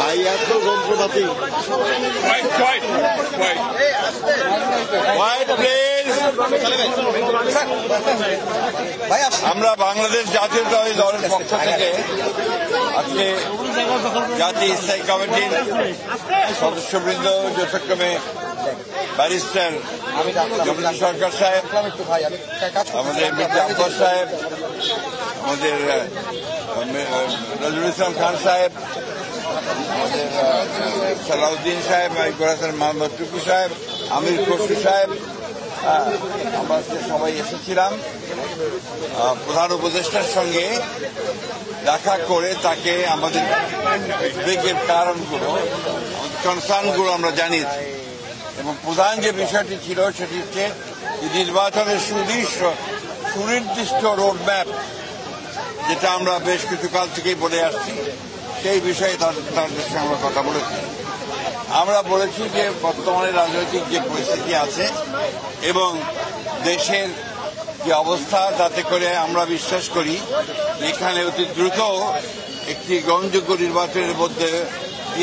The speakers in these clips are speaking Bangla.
ভাই এত যন্ত্রপাতি আমরা বাংলাদেশ জাতীয়তাবাদী দলের পক্ষ থেকে আজকে জাতীয় স্থায়ী কমিটির সদস্যবৃন্দ যথাক্রমে ব্যারিস্টার জগদীশ সরকার সাহেব, আমাদের মির্জা আব্বাস সাহেব, আমাদের নজরুল ইসলাম খান সাহেব, আমাদের সালাউদ্দিন সাহেব, মোহাম্মদ টুকু সাহেব, আমির খসরু সাহেব, আমরা সবাই এসেছিলাম প্রধান উপদেষ্টার সঙ্গে দেখা করে তাকে আমাদের উদ্বেগের কারণগুলো, আমাদের কনসার্নগুলো আমরা জানিয়েছি। এবং প্রধান যে বিষয়টি ছিল সেটি হচ্ছে নির্বাচনের সুনির্দিষ্ট রোডম্যাপ, যেটা আমরা বেশ কিছু কাল থেকেই বলে আসছি, সেই বিষয়ে তাদের সঙ্গে আমরা কথা বলেছি। আমরা বলেছি যে বর্তমানে রাজনৈতিক যে পরিস্থিতি আছে এবং দেশের যে অবস্থা, তাতে করে আমরা বিশ্বাস করি এখানে অতি দ্রুত একটি গ্রহণযোগ্য নির্বাচনের মধ্যে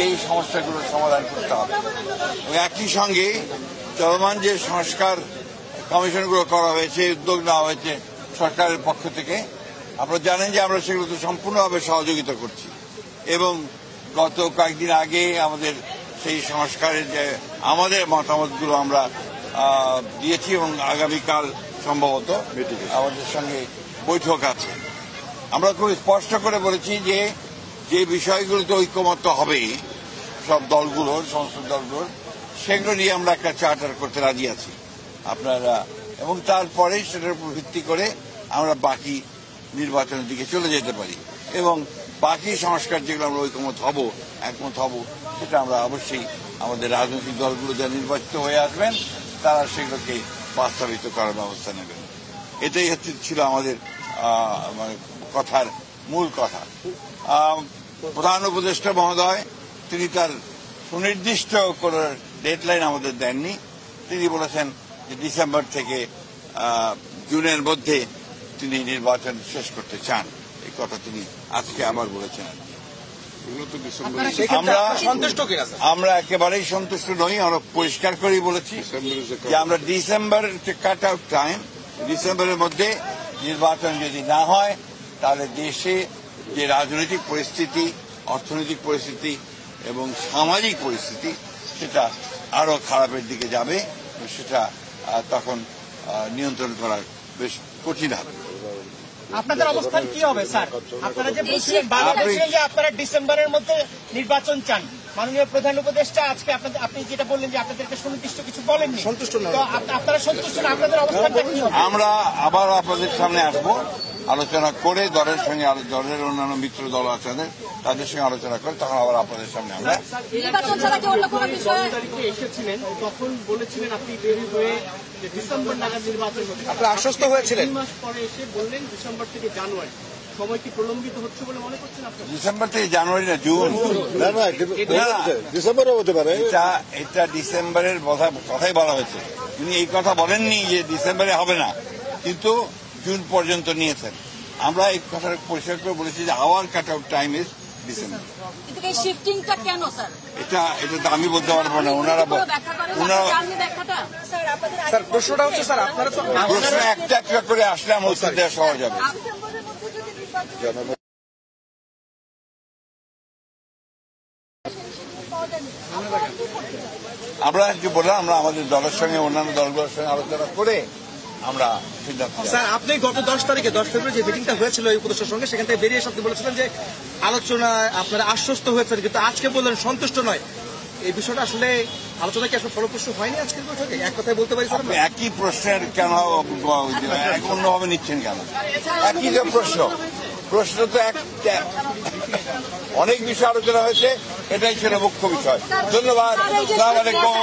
এই সমস্যাগুলোর সমাধান করতে হবে। একই সঙ্গে চলমান যে সংস্কার কমিশনগুলো করা হয়েছে, উদ্যোগ নেওয়া হয়েছে সরকারের পক্ষ থেকে, আপনারা জানেন যে আমরা সেগুলোতে সম্পূর্ণভাবে সহযোগিতা করছি। এবং গত কয়েকদিন আগে আমাদের সেই সংস্কারের যে আমাদের মতামতগুলো আমরা দিয়েছি এবং আগামীকাল সম্ভবত আমাদের সঙ্গে বৈঠক আছে। আমরা খুব স্পষ্ট করে বলেছি যে যে বিষয়গুলোতে ঐকমত্য হবে সব দলগুলোর, সংসদ দলগুলোর, সেগুলো নিয়ে আমরা একটা চার্টার করতে রাজি আছি আপনারা, এবং তারপরে সেটার উপর ভিত্তি করে আমরা বাকি নির্বাচনের দিকে চলে যেতে পারি। এবং বাকি সংস্কার যেগুলো আমরা একমত হব, সেটা আমরা অবশ্যই আমাদের রাজনৈতিক দলগুলো যারা নির্বাচিত হয়ে আসবেন তারা সেগুলোকে বাস্তবায়িত করার ব্যবস্থা নেবেন। এটাই ছিল আমাদের কথার মূল কথা। প্রধান উপদেষ্টা মহোদয় তিনি তার সুনির্দিষ্ট কোন ডেডলাইন আমাদের দেননি। তিনি বলেছেন যে ডিসেম্বর থেকে জুনের মধ্যে তিনি নির্বাচন শেষ করতে চান। এই কথা তিনি আজকে আবার বলেছেন। আমরা একেবারেই সন্তুষ্ট নই। আমরা পরিষ্কার করেই বলেছি যে আমরা ডিসেম্বর কাট আউট টাইম, ডিসেম্বরের মধ্যে নির্বাচন যদি না হয় তাহলে দেশে যে রাজনৈতিক পরিস্থিতি, অর্থনৈতিক পরিস্থিতি এবং সামাজিক পরিস্থিতি সেটা আরো খারাপের দিকে যাবে। সেটা তখন নিয়ন্ত্রণ করা বেশ কঠিন হবে। আপনাদের অবস্থান কি হবে স্যার? আপনারা যে বলছিলেন যে আপনারা ডিসেম্বরের মধ্যে নির্বাচন চান, মাননীয় প্রধান উপদেষ্টা আজকে আপনি যেটা বললেন যে আপনাদেরকে সুনির্দিষ্ট কিছু বলেননি, সন্তুষ্ট না, আপনারা সন্তুষ্ট না, আপনাদের অবস্থানটা কি হবে? আমরা আবার আপনাদের সামনে আসবো, আলোচনা করে দলের সঙ্গে, দলের অন্যান্য মিত্র দল আছে তাদের সঙ্গে আলোচনা করে তখন আবার আপনাদের সামনে আমরা এসেছিলেন, তখন বলেছিলেন আপনি দেরি হয়ে ডিসেম্বর নাগাদ নির্বাচন হবে, আপনি আশ্বস্ত হয়েছিলেন। 3 মাস পরে এসে বললেন ডিসেম্বর থেকে জানুয়ারি। সময় কি প্রলম্বিত হচ্ছে বলে মনে করছেন আপনারা? ডিসেম্বর থেকে জানুয়ারি না, জুন। ডিসেম্বরে হতে পারে। এটা ডিসেম্বরের কথাই বলা হয়েছে। তিনি এই কথা বলেননি যে ডিসেম্বরে হবে না, কিন্তু জুন পর্যন্ত নিয়েছেন। আমরা এই কথা পরিষ্কার করে বলেছি যে hour cut out time is December. এটা তো আমি বলতে পারবো না, ওনারা প্রশ্নটা হচ্ছে স্যার আপনারা তো প্রশ্ন একটা একটা করে আসলে আমার উত্তর দেওয়া সহজ হবে। আমরা যে বললাম, আমরা আমাদের দলের সঙ্গে অন্যান্য দলগুলোর সঙ্গে আলোচনা করে আমরা সিদ্ধান্ত। স্যার আপনি গত 10 তারিখে 10 ফেব্রুয়ারি যে মিটিংটা হয়েছিল এই উপদেষ্টার সঙ্গে, সেখান থেকে বেরিয়ে আপনি বলেছিলেন যে আলোচনায় আপনারা আশ্বস্ত হয়েছেন, কিন্তু আজকে বললেন সন্তুষ্ট নয়। এই বিষয়টা আসলে আলোচনা কি আসলে ফলপ্রসূ হয়নি আজকের বৈঠকে? এক কথায় বলতে পারি স্যার, একই প্রশ্নের কেন অন্যভাবে নিচ্ছেন কেন? একই যে প্রশ্ন তো একটা, অনেক বিষয় আলোচনা হয়েছে, এটাই ছিল মুখ্য বিষয়। ধন্যবাদ। আসসালামু আলাইকুম।